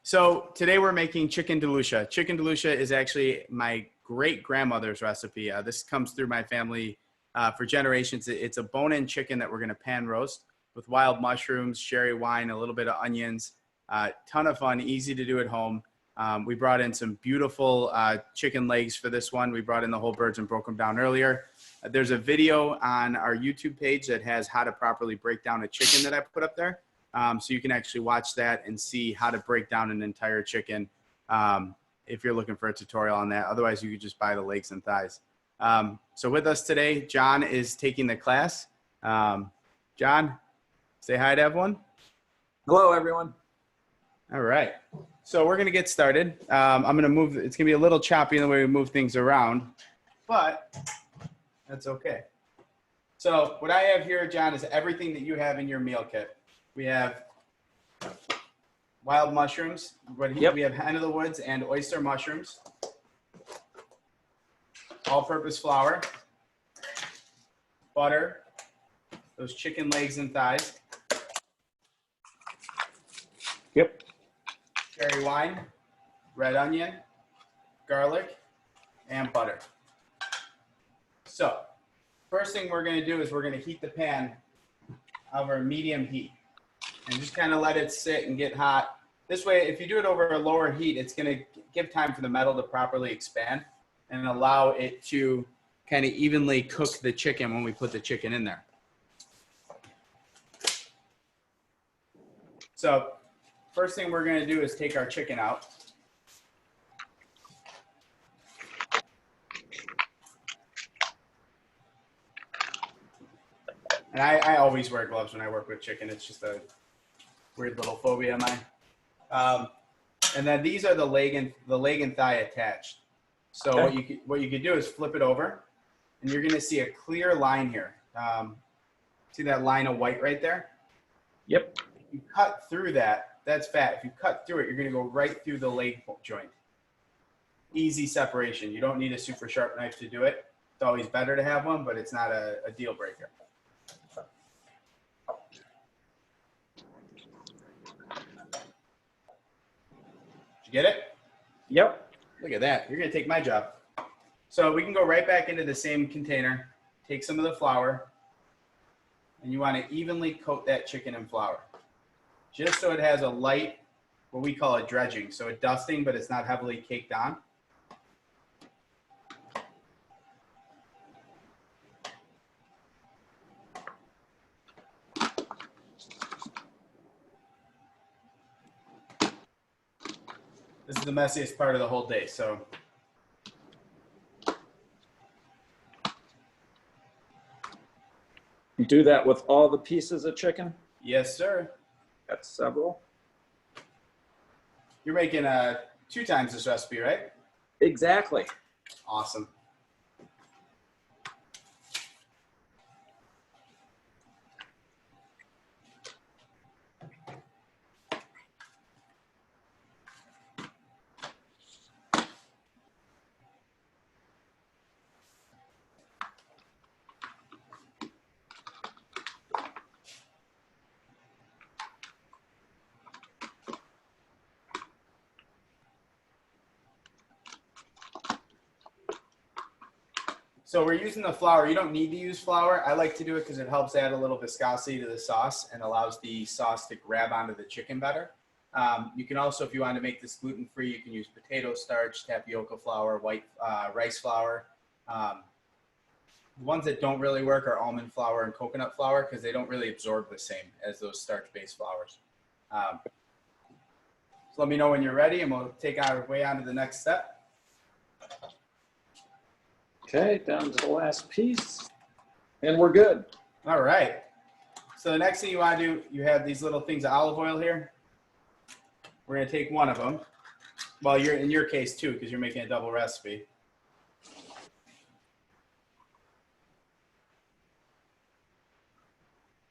So today we're making chicken Delucia. Chicken Delucia is actually my great grandmother's recipe. This comes through my family for generations. It's a bone-in chicken that we're going to pan roast with wild mushrooms, sherry wine, a little bit of onions. Ton of fun, easy to do at home. We brought in some beautiful chicken legs for this one. We brought in the whole birds and broke them down earlier. There's a video on our YouTube page that has how to properly break down a chicken that I put up there. So you can actually watch that and see how to break down an entire chicken if you're looking for a tutorial on that. Otherwise, you could just buy the legs and thighs. So with us today, John is taking the class. John, say hi to everyone. Hello, everyone. All right. So we're going to get started. I'm going to move. It's going to be a little choppy in the way we move things around, but that's okay. So what I have here, John, is everything that you have in your meal kit. We have wild mushrooms. We have hen of the woods and oyster mushrooms. All-purpose flour, butter, those chicken legs and thighs. Yep. Cherry wine, red onion, garlic, and butter. So, first thing we're going to do is we're going to heat the pan over medium heat and just kind of let it sit and get hot. This way, if you do it over a lower heat, it's going to give time for the metal to properly expand and allow it to kind of evenly cook the chicken when we put the chicken in there. So, first thing we're going to do is take our chicken out. And I always wear gloves when I work with chicken. It's just a weird little phobia of mine. And then these are the leg and thigh attached. So okay. what you could do is flip it over, and you're going to see a clear line here. See that line of white right there? Yep. If you cut through that, that's fat. If you cut through it, you're going to go right through the leg joint. Easy separation. You don't need a super sharp knife to do it. It's always better to have one, but it's not a deal breaker. Did you get it? Yep. Look at that. You're going to take my job. So we can go right back into the same container, take some of the flour, and you want to evenly coat that chicken in flour. Just so it has a light, what we call a dredging. So a dusting, but it's not heavily caked on. This is the messiest part of the whole day, so. You do that with all the pieces of chicken? Yes, sir. Got several. You're making 2 times this recipe, right? Exactly. Awesome. So we're using the flour. You don't need to use flour. I like to do it because it helps add a little viscosity to the sauce and allows the sauce to grab onto the chicken better. You can also, if you want to make this gluten-free, you can use potato starch, tapioca flour, white rice flour. The ones that don't really work are almond flour and coconut flour because they don't really absorb the same as those starch-based flours. So let me know when you're ready and we'll take our way on to the next step. Okay, down to the last piece, and we're good. All right. So the next thing you want to do, you have these little things of olive oil here. We're going to take one of them. Well, you're in your case too, because you're making a double recipe.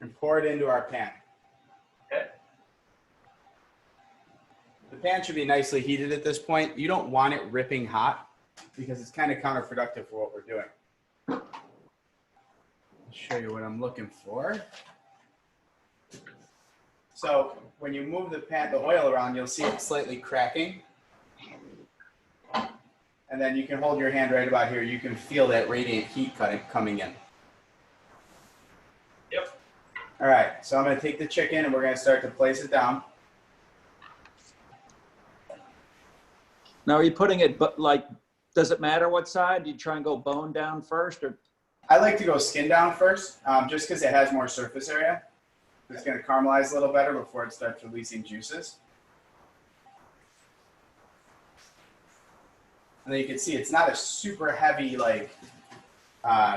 And pour it into our pan. Okay. The pan should be nicely heated at this point. You don't want it ripping hot, because it's kind of counterproductive for what we're doing. I'll show you what I'm looking for. So when you move the oil around, you'll see it slightly cracking. And then you can hold your hand right about here. You can feel that radiant heat coming in. Yep. All right, so I'm going to take the chicken and we're going to start to place it down. Now, are you putting it, but like, does it matter what side? Do you try and go bone down first, or? I like to go skin down first, just because it has more surface area. It's going to caramelize a little better before it starts releasing juices. And then you can see it's not a super heavy like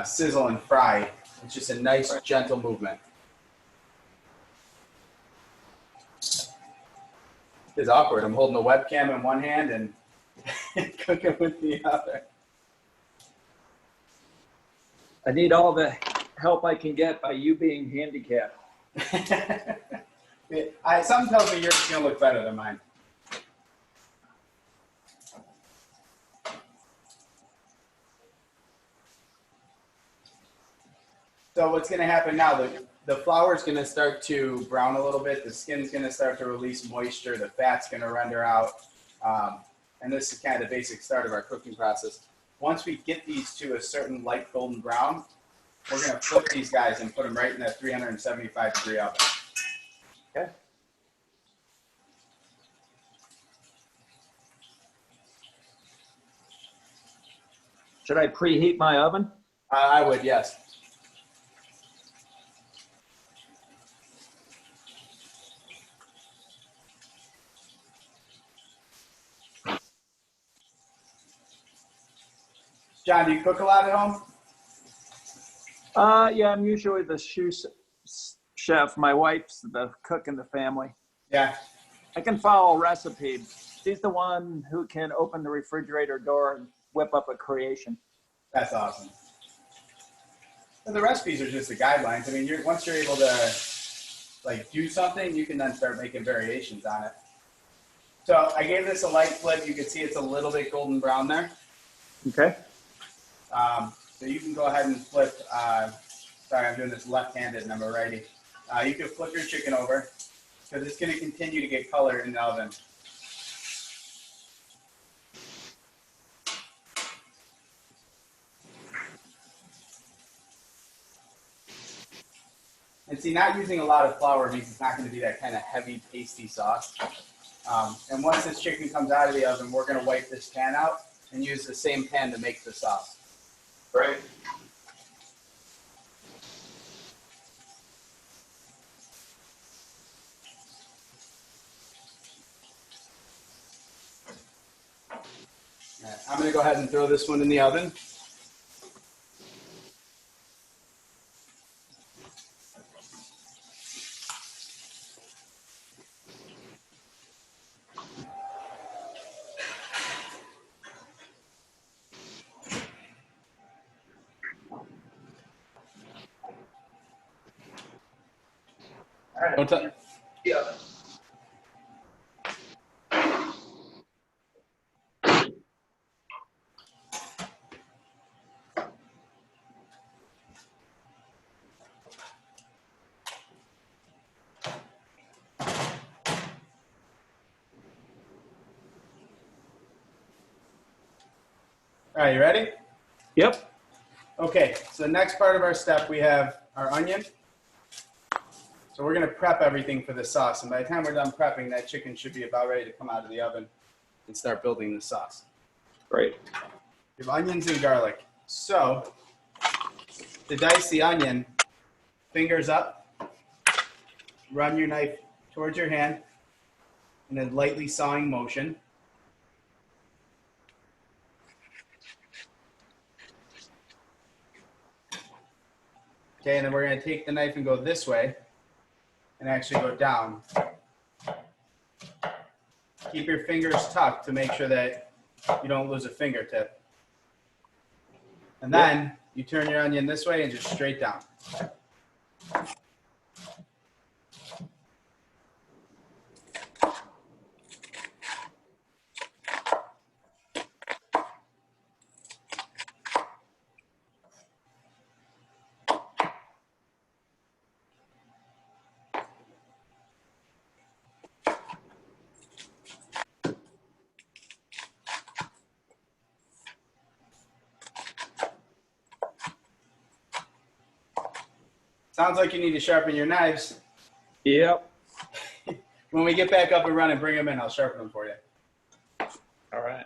sizzle and fry. It's just a nice gentle movement. It's awkward. I'm holding the webcam in one hand and cooking with the other. I need all the help I can get by you being handicapped. Something tells me yours is going to look better than mine. So what's going to happen now, the flour is going to start to brown a little bit. The skin's going to start to release moisture. The fat's going to render out. And this is kind of the basic start of our cooking process. Once we get these to a certain light golden brown, we're going to flip these guys and put them right in that 375-degree oven. Okay. Should I preheat my oven? I would, yes. John, do you cook a lot at home? Yeah, I'm usually the chef. My wife's the cook in the family. Yeah. I can follow a recipe. She's the one who can open the refrigerator door and whip up a creation. That's awesome. Well, the recipes are just the guidelines. I mean, once you're able to like do something, you can then start making variations on it. So I gave this a light flip. You can see it's a little bit golden brown there. Okay. So you can go ahead and flip. Sorry, I'm doing this left-handed and I'm a righty. You can flip your chicken over because it's going to continue to get color in the oven. And see, not using a lot of flour means it's not going to be that kind of heavy, pasty sauce. And once this chicken comes out of the oven, we're going to wipe this pan out and use the same pan to make the sauce. Right. All right, I'm going to go ahead and throw this one in the oven. All right. Don't touch. Yeah. All right, you ready? Yep. Okay, so the next part of our step, we have our onion. So we're going to prep everything for the sauce. And by the time we're done prepping, that chicken should be about ready to come out of the oven and start building the sauce. Great. We have onions and garlic. So to dice the onion, fingers up, run your knife towards your hand in a lightly sawing motion. Okay, and then we're going to take the knife and go this way and actually go down. Keep your fingers tucked to make sure that you don't lose a fingertip. And then you turn your onion this way and just straight down. Sounds like you need to sharpen your knives. Yep. When we get back up and running, bring them in. I'll sharpen them for you. All right.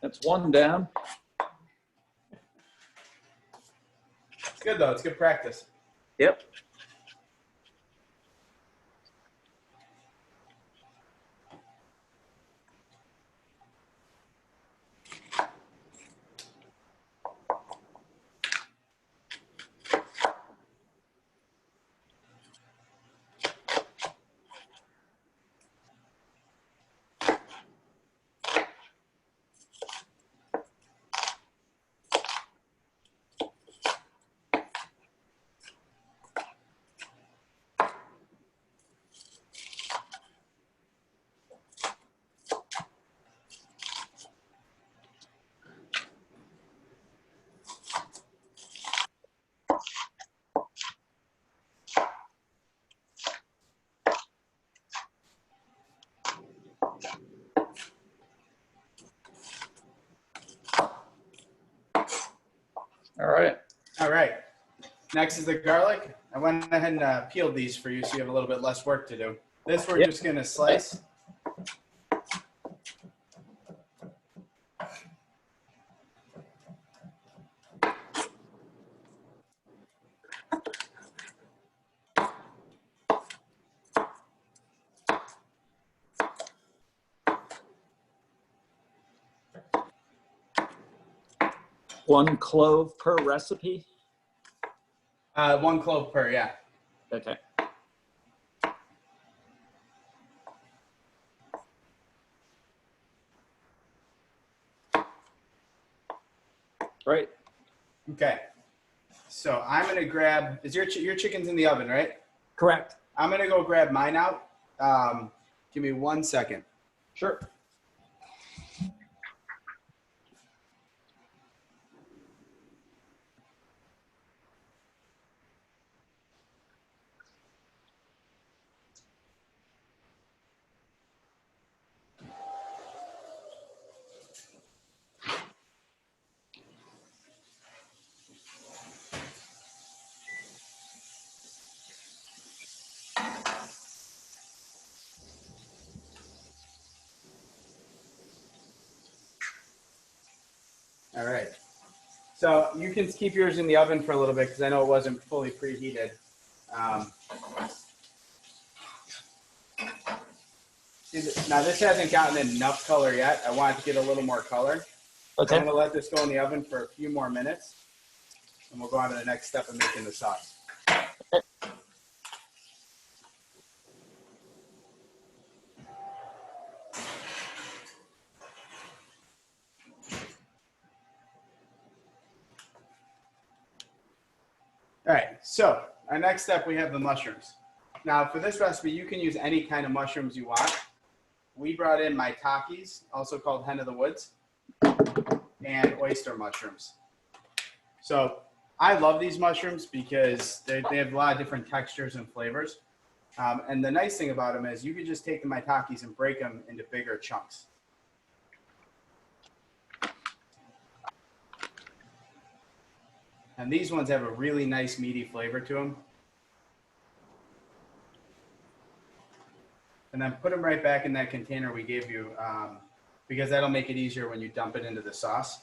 That's one down. It's good though. It's good practice. Yep. All right. All right. Next is the garlic. I went ahead and peeled these for you so you have a little bit less work to do. This we're just going to slice. One clove per recipe. 1 clove per, yeah. Okay. Right. Okay. So I'm going to grab, is your chicken's in the oven, right? Correct. I'm going to go grab mine out. Give me 1 second. Sure. All right. So you can keep yours in the oven for a little bit because I know it wasn't fully preheated. Now this hasn't gotten enough color yet. I want it to get a little more color. Okay. I'm going to let this go in the oven for a few more minutes, and we'll go on to the next step of making the sauce. All right, so our next step, we have the mushrooms. Now for this recipe, you can use any kind of mushrooms you want. We brought in maitakes, also called hen of the woods, and oyster mushrooms. So I love these mushrooms because they have a lot of different textures and flavors. And the nice thing about them is you can just take the maitakes and break them into bigger chunks. And these ones have a really nice meaty flavor to them. And then put them right back in that container we gave you because that'll make it easier when you dump it into the sauce.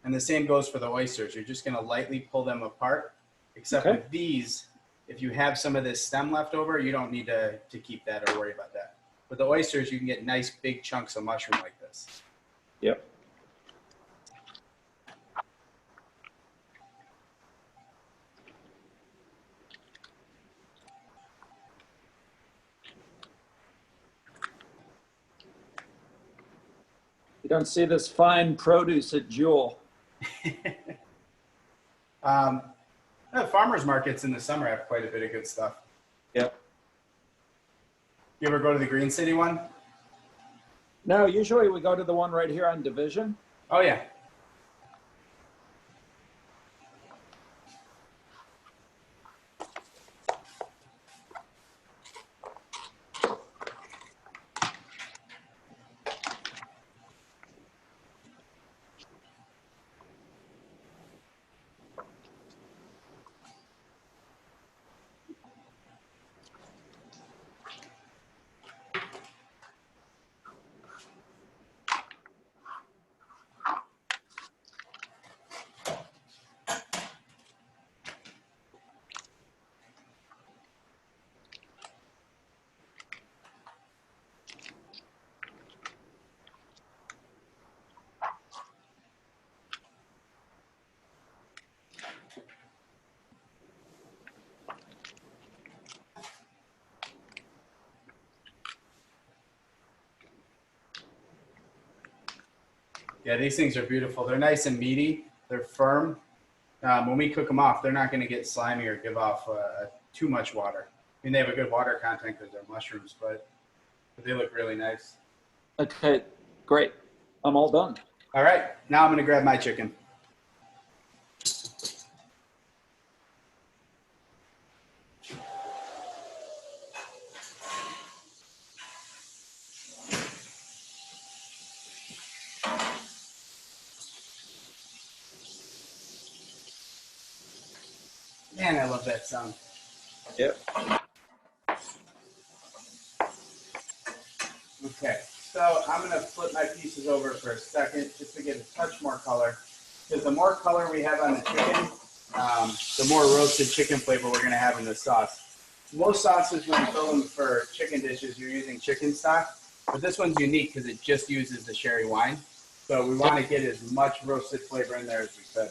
And the same goes for the oysters. You're just going to lightly pull them apart, except with these, if you have some of this stem left over, you don't need to keep that or worry about that. With the oysters, you can get nice big chunks of mushroom like this. Yep. You don't see this fine produce at Jewel. Farmers markets in the summer have quite a bit of good stuff. Yep. You ever go to the Green City one? No, usually we go to the one right here on Division. Oh, yeah. Yeah, these things are beautiful. They're nice and meaty. They're firm. When we cook them off, they're not going to get slimy or give off too much water. I mean, they have a good water content because they're mushrooms, but they look really nice. Okay, great. I'm all done. All right, now I'm going to grab my chicken. Man, I love that sound. Yep. Okay, so I'm going to flip my pieces over for a second just to get a touch more color. Because the more color we have on the chicken, the more roasted chicken flavor we're going to have in the sauce. Most sauces, when you fill them for chicken dishes, you're using chicken stock. But this one's unique because it just uses the sherry wine. So we want to get as much roasted flavor in there as we could.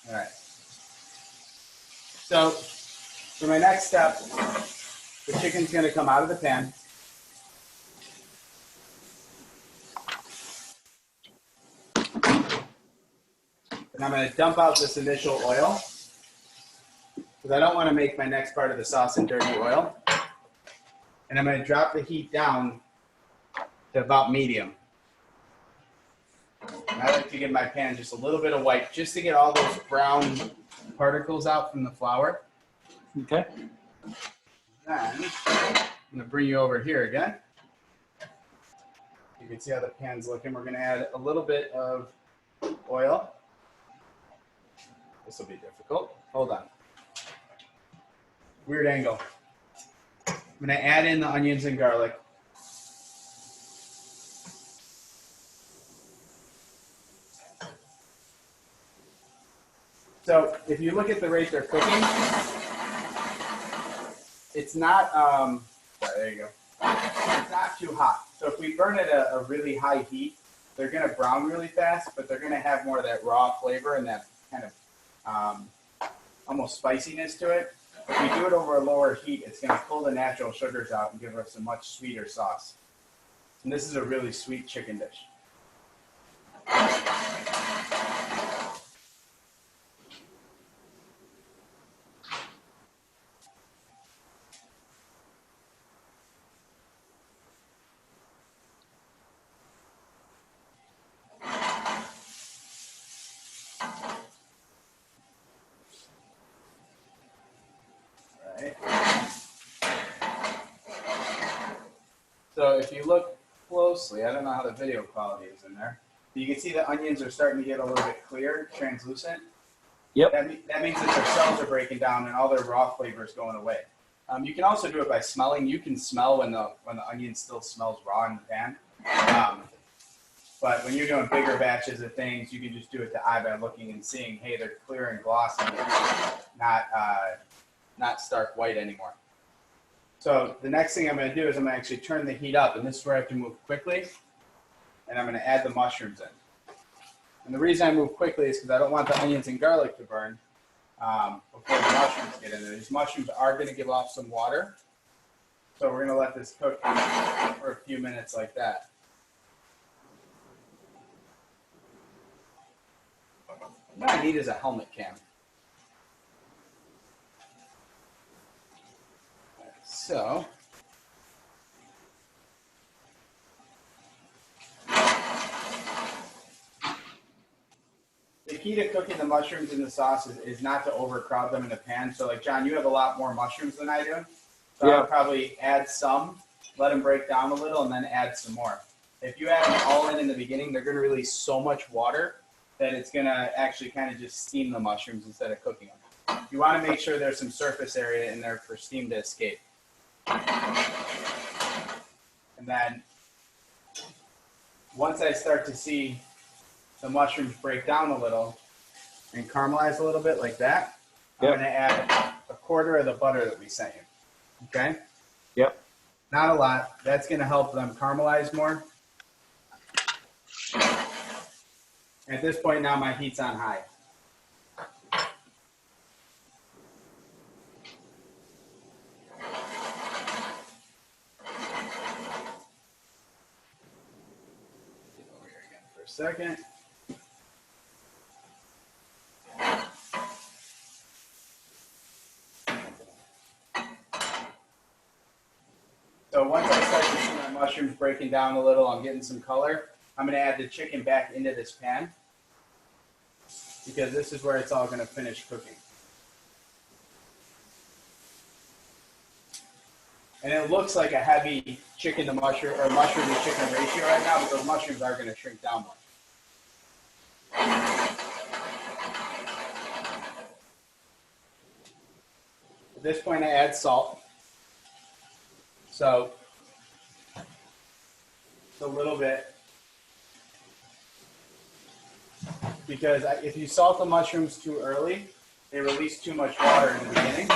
All right. So for my next step, the chicken's going to come out of the pan. And I'm going to dump out this initial oil because I don't want to make my next part of the sauce in dirty oil. And I'm going to drop the heat down to about medium. And I like to give my pan just a little bit of white just to get all those brown particles out from the flour. Okay. Then I'm going to bring you over here again. You can see how the pan's looking. We're going to add a little bit of oil. This will be difficult. Hold on. Weird angle. I'm going to add in the onions and garlic. So if you look at the rate they're cooking, it's not, there you go. It's not too hot. So if we burn it at a really high heat, they're going to brown really fast, but they're going to have more of that raw flavor and that kind of almost spiciness to it. If we do it over a lower heat, it's going to pull the natural sugars out and give us a much sweeter sauce. And this is a really sweet chicken dish. So if you look closely, I don't know how the video quality is in there. You can see the onions are starting to get a little bit clear, translucent. Yep. That means that their cells are breaking down and all their raw flavor is going away. You can also do it by smelling. You can smell when the onion still smells raw in the pan. But when you're doing bigger batches of things, you can just do it to eye by looking and seeing, hey, they're clear and glossy, not stark white anymore. So the next thing I'm going to do is I'm going to actually turn the heat up, and this is where I have to move quickly, and I'm going to add the mushrooms in. And the reason I move quickly is because I don't want the onions and garlic to burn before the mushrooms get in there. These mushrooms are going to give off some water, so we're going to let this cook for a few minutes like that. What I need is a helmet cam. So, the key to cooking the mushrooms in the sauce is not to overcrowd them in the pan. So like, John, you have a lot more mushrooms than I do. So yeah. I'll probably add some, let them break down a little, and then add some more. If you add them all in the beginning, they're going to release so much water that it's going to actually kind of just steam the mushrooms instead of cooking them. You want to make sure there's some surface area in there for steam to escape. And then once I start to see the mushrooms break down a little and caramelize a little bit like that, I'm going to add a quarter of the butter that we sent you. Okay? Yep. Not a lot. That's going to help them caramelize more. At this point now, my heat's on high. second. So once I start to see my mushrooms breaking down a little, I'm getting some color, I'm going to add the chicken back into this pan because this is where it's all going to finish cooking. And it looks like a heavy chicken to mushroom or mushroom to chicken ratio right now, but those mushrooms are going to shrink down more. At this point, I add salt. So, a little bit. Because if you salt the mushrooms too early, they release too much water in the beginning.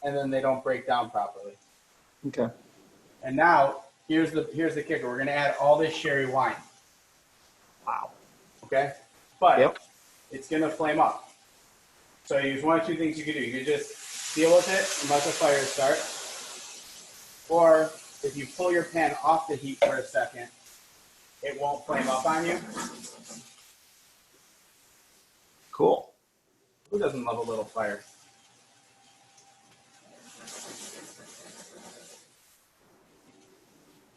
And then they don't break down properly. Okay. And now, here's the kicker. We're going to add all this sherry wine. Wow. Okay? But Yep. it's going to flame up. So there's one or two things you can do. You can just deal with it and let the fire start. Or if you pull your pan off the heat for a second, it won't flame up on you. Cool. Who doesn't love a little fire?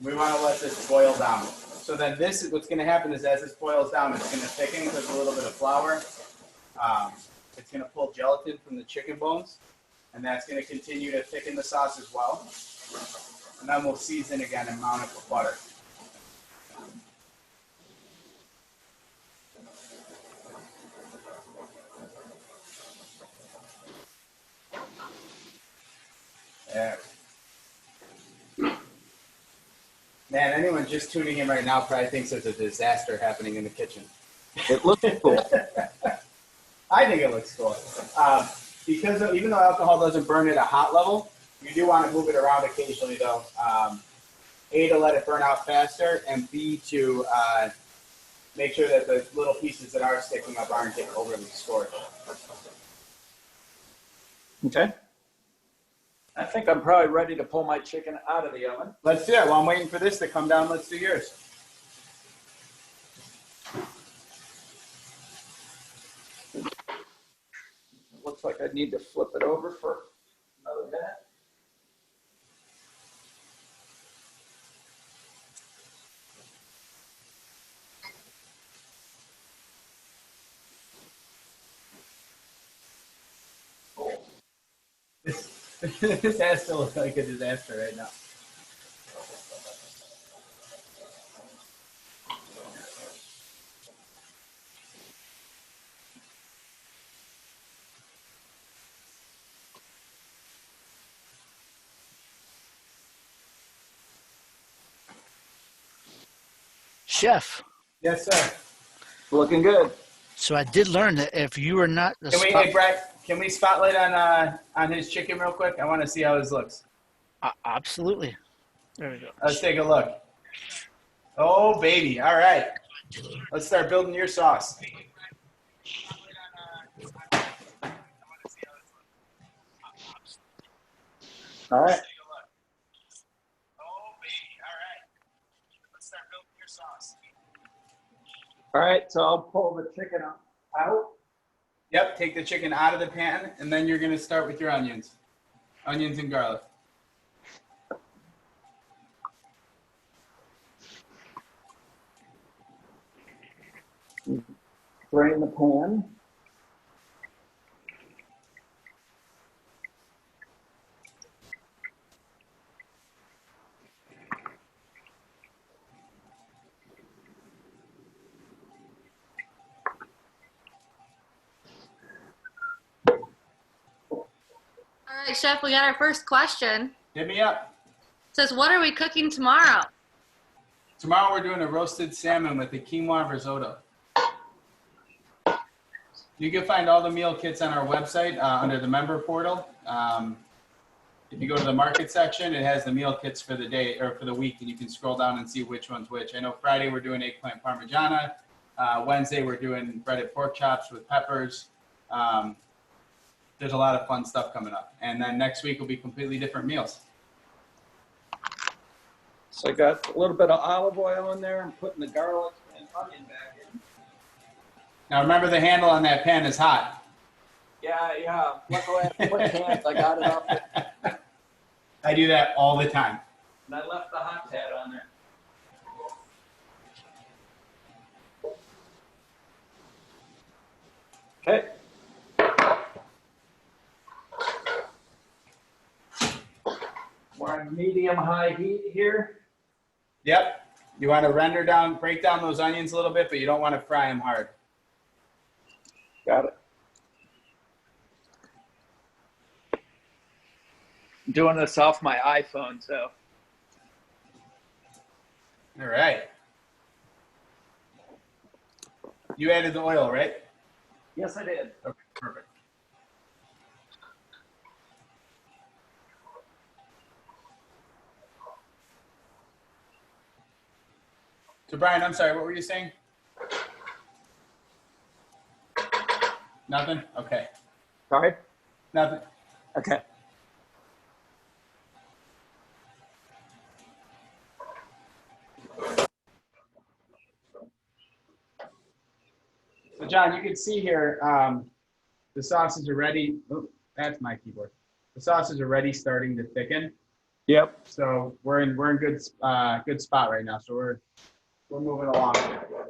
We want to let this boil down. So then what's going to happen is as this boils down, it's going to thicken with a little bit of flour. It's going to pull gelatin from the chicken bones, and that's going to continue to thicken the sauce as well. And then we'll season again and mount it with butter. There. Man, anyone just tuning in right now probably thinks there's a disaster happening in the kitchen. It looks cool. I think it looks cool. Even though alcohol doesn't burn at a hot level, you do want to move it around occasionally, though. A, to let it burn out faster, and B, to make sure that the little pieces that are sticking up aren't getting overly scorched. Okay. I think I'm probably ready to pull my chicken out of the oven. Let's do it. While I'm waiting for this to come down, let's do yours. Looks like I need to flip it over for another minute. This has to look like a disaster right now. Chef, Yes, sir. Looking good. so I did learn that if you are not the Hey, Brett, can we spotlight on his chicken real quick? I want to see how his looks. Absolutely. There we go. Let's take a look. Oh, baby. All right. Let's start building your sauce. All right. All right, so I'll pull the chicken out. Yep, take the chicken out of the pan, and then you're going to start with your onions. Onions and garlic. Drain the pan. All right, Chef, we got our first question. Hit me up. It says, what are we cooking tomorrow? Tomorrow we're doing a roasted salmon with the quinoa risotto. You can find all the meal kits on our website under the member portal. If you go to the market section, it has the meal kits for the day or for the week, and you can scroll down and see which one's which. I know Friday we're doing eggplant parmigiana. Wednesday we're doing breaded pork chops with peppers. There's a lot of fun stuff coming up. And then next week will be completely different meals. So I got a little bit of olive oil in there and putting the garlic and onion back in. Now remember the handle on that pan is hot. Yeah. Luckily I have quick hands. I got it off there. I do that all the time. And I left the hot pad on there. Okay. We're on medium-high heat here. Yep. You want to break down those onions a little bit, but you don't want to fry them hard. Got it. I'm doing this off my iPhone, so. All right. You added the oil, right? Yes, I did. Okay, perfect. So Brian, I'm sorry, what were you saying? Nothing? Okay. Sorry? Nothing. Okay. So John, you can see here, the sauces are ready. Oh, that's my keyboard. The sauces are already starting to thicken. Yep. So we're in good spot right now. So we're moving along.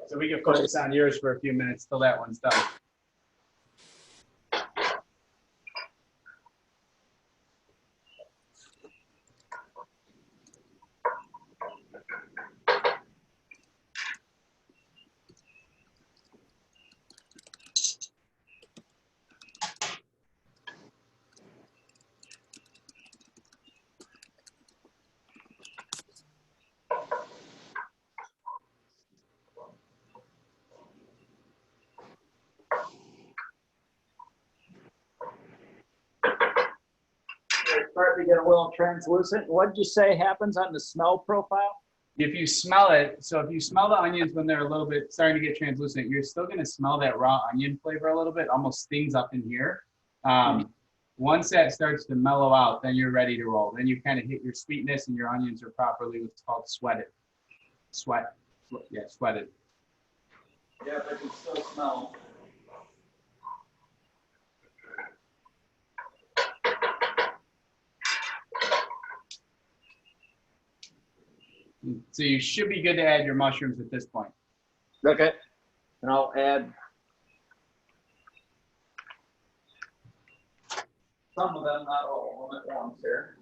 So we can focus on yours for a few minutes till that one's done. It's starting to get a little translucent. What did you say happens on the smell profile? If you smell it, so if you smell the onions when they're a little bit starting to get translucent, you're still going to smell that raw onion flavor a little bit, almost stings up in here. Once that starts to mellow out, then you're ready to roll. Then you kind of hit your sweetness and your onions are properly what's called sweated. Sweated. Yeah, but I can still smell. So you should be good to add your mushrooms at this point. Okay. And I'll add some of them, not all of them at once here.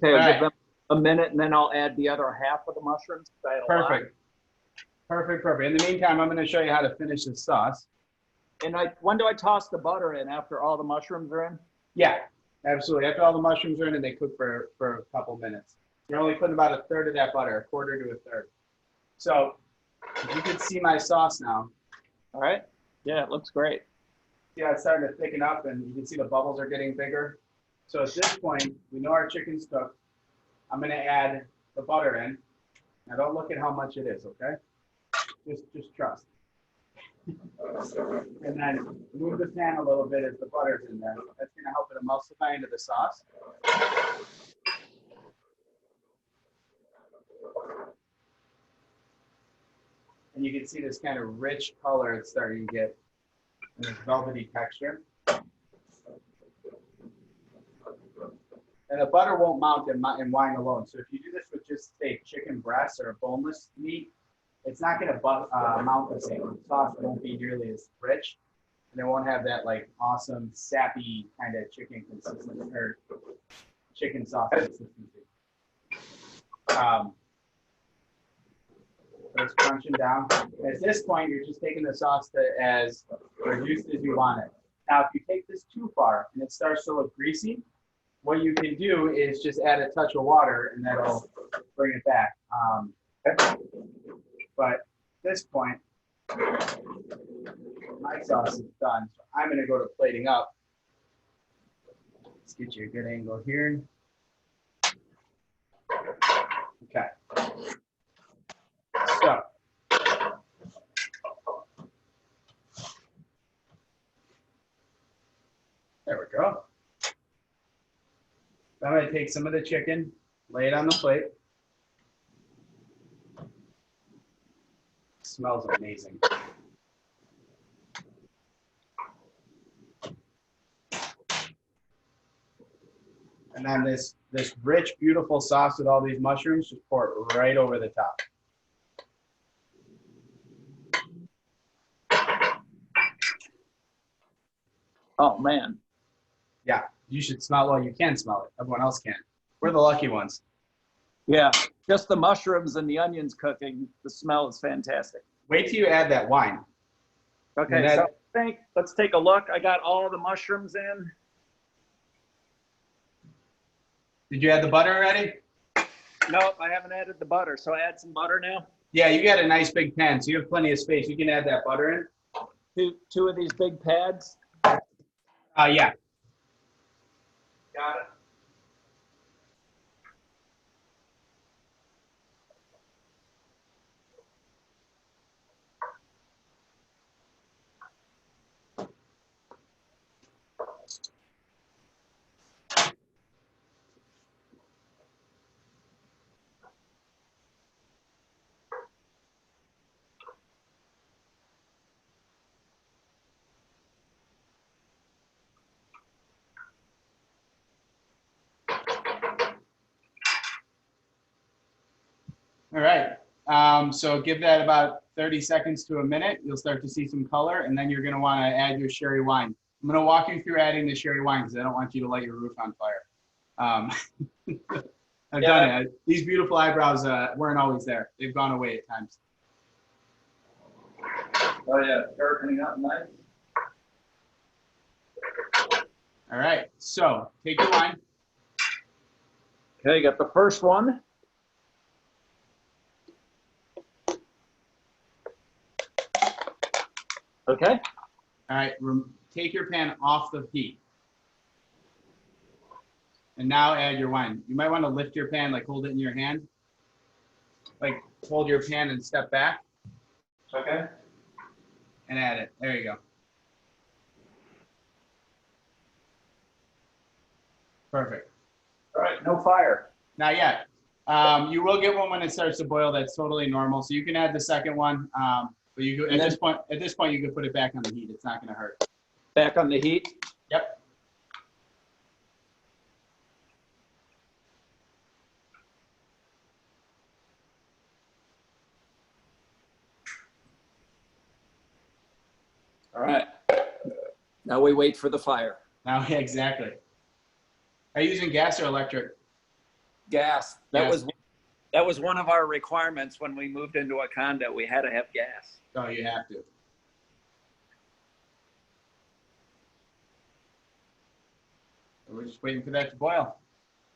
Okay, I'll give them a minute and then I'll add the other half of the mushrooms. Perfect. In the meantime, I'm going to show you how to finish this sauce. And when do I toss the butter in? After all the mushrooms are in? Yeah, absolutely. After all the mushrooms are in and they cook for a couple minutes. You're only putting about a third of that butter, a quarter to a third. So if you can see my sauce now. All right. Yeah, it looks great. Yeah, it's starting to thicken up and you can see the bubbles are getting bigger. So at this point, we know our chicken's cooked. I'm going to add the butter in. Now don't look at how much it is, okay? Just trust. And then move the pan a little bit as the butter's in there. That's going to help it emulsify into the sauce. And you can see this kind of rich color it's starting to get, and this velvety texture. And the butter won't mount in wine alone. So if you do this with just, say, chicken breast or boneless meat, it's not going to mount the same. The sauce won't be nearly as rich, and it won't have that like awesome sappy kind of chicken consistency or chicken sauce consistency. So it's crunching down. At this point, you're just taking the sauce to as reduced as you want it. Now, if you take this too far and it starts to look greasy, what you can do is just add a touch of water and that'll bring it back. But at this point, my sauce is done. So I'm going to go to plating up. Let's get you a good angle here. Okay. So, there we go. So I'm going to take some of the chicken, lay it on the plate. Smells amazing. And then this rich, beautiful sauce with all these mushrooms, just pour it right over the top. Oh, man. Yeah, you should smell. Well, you can smell it. Everyone else can. We're the lucky ones. Yeah, just the mushrooms and the onions cooking. The smell is fantastic. Wait till you add that wine. Okay, And that- so let's take a look. I got all the mushrooms in. Did you add the butter already? Nope, I haven't added the butter. So add some butter now. Yeah, you got a nice big pan, so you have plenty of space. You can add that butter in. Two of these big pads. Yeah. Got it. All right. So give that about 30 seconds to a minute. You'll start to see some color, and then you're going to want to add your sherry wine. I'm going to walk you through adding the sherry wine because I don't want you to light your roof on fire. I've done it. These beautiful eyebrows weren't always there. They've gone away at times. Oh yeah, darkening up nice. All right. So take your wine. Okay, got the first one. Okay. All right. Take your pan off the heat. And now add your wine. You might want to lift your pan, like hold it in your hand. Like hold your pan and step back. Okay. And add it. There you go. Perfect. All right, no fire. Not yet. You will get one when it starts to boil. That's totally normal. So you can add the second one. But you at this point you can put it back on the heat. It's not going to hurt. Back on the heat. Yep. All right. Now we wait for the fire. Now, exactly. Are you using gas or electric? Gas. Gas. That was one of our requirements when we moved into a condo. We had to have gas. Oh, you have to. We're just waiting for that to boil.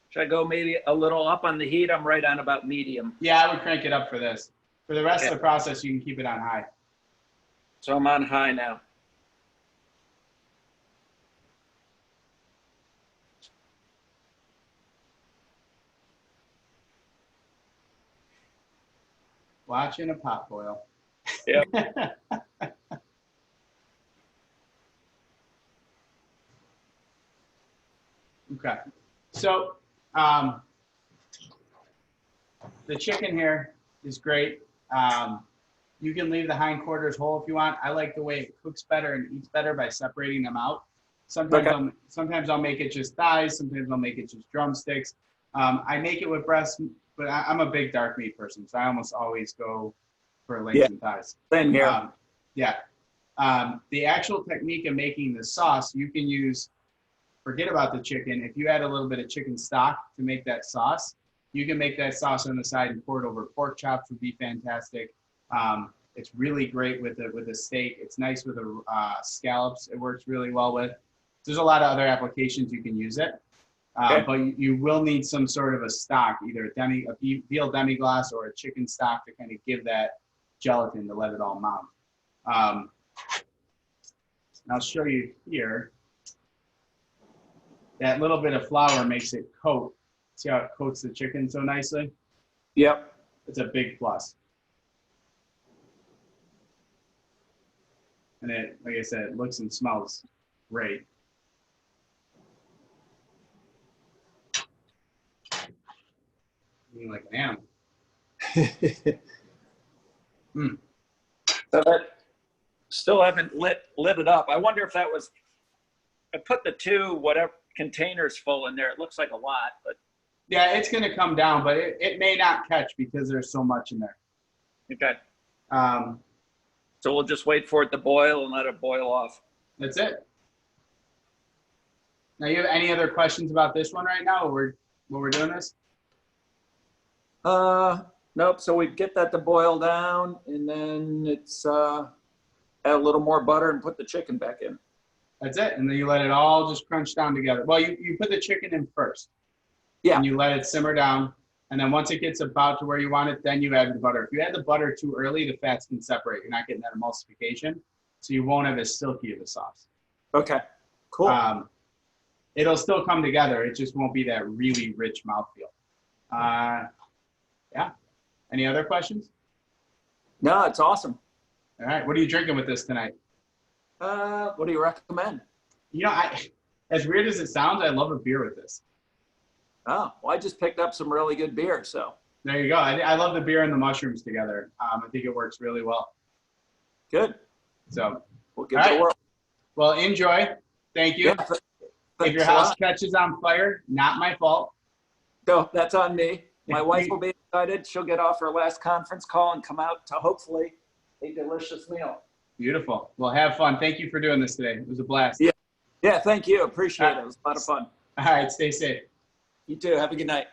Should I go maybe a little up on the heat? I'm right on about medium. Yeah, I would crank it up for this. For the rest of the process, you can keep it on high. So I'm on high now. Watching a pot boil. Yep. Okay. So the chicken here is great. You can leave the hindquarters whole if you want. I like the way it cooks better and eats better by separating them out. Sometimes I'll make it just thighs. Sometimes I'll make it just drumsticks. I make it with breast, but I'm a big dark meat person, so I almost always go for legs and thighs. Same here. The actual technique of making the sauce, you can use, forget about the chicken. If you add a little bit of chicken stock to make that sauce, you can make that sauce on the side and pour it over pork chops would be fantastic. It's really great with the steak. It's nice with the scallops. It works really well with. There's a lot of other applications you can use it. Okay. But you will need some sort of a stock, either a veal demi-glace or a chicken stock to kind of give that gelatin to let it all mount. And I'll show you here. That little bit of flour makes it coat. See how it coats the chicken so nicely? Yep. It's a big plus. And it, like I said, it looks and smells great. Eating like an animal. So that still haven't lit it up. I wonder if that was, I put the 2 whatever containers full in there. It looks like a lot, but Yeah, it's going to come down, but it may not catch because there's so much in there. okay. Um, So we'll just wait for it to boil and let it boil off. that's it. Now, you have any other questions about this one right now? When we're doing this? Nope. So we get that to boil down, and then it's add a little more butter and put the chicken back in. That's it. And then you let it all just crunch down together. Well, you put the chicken in first. Yeah. And you let it simmer down. And then once it gets about to where you want it, then you add the butter. If you add the butter too early, the fats can separate. You're not getting that emulsification. So you won't have as silky of a sauce. Okay. Cool. It'll still come together. It just won't be that really rich mouthfeel. Yeah. Any other questions? No, it's awesome. All right. What are you drinking with this tonight? What do you recommend? You know, as weird as it sounds, I love a beer with this. Oh, well, I just picked up some really good beer, so. There you go. I love the beer and the mushrooms together. I think it works really well. Good. So We'll give All it a right. whirl. Well, enjoy. Thank you. Yeah, If thanks your a house lot. catches on fire, not my fault. No, that's on me. My wife will be excited. She'll get off her last conference call and come out to hopefully a delicious meal. Beautiful. Well, have fun. Thank you for doing this today. It was a blast. Yeah. Yeah, thank you. Appreciate it. It was a lot of fun. All right. Stay safe. You too. Have a good night.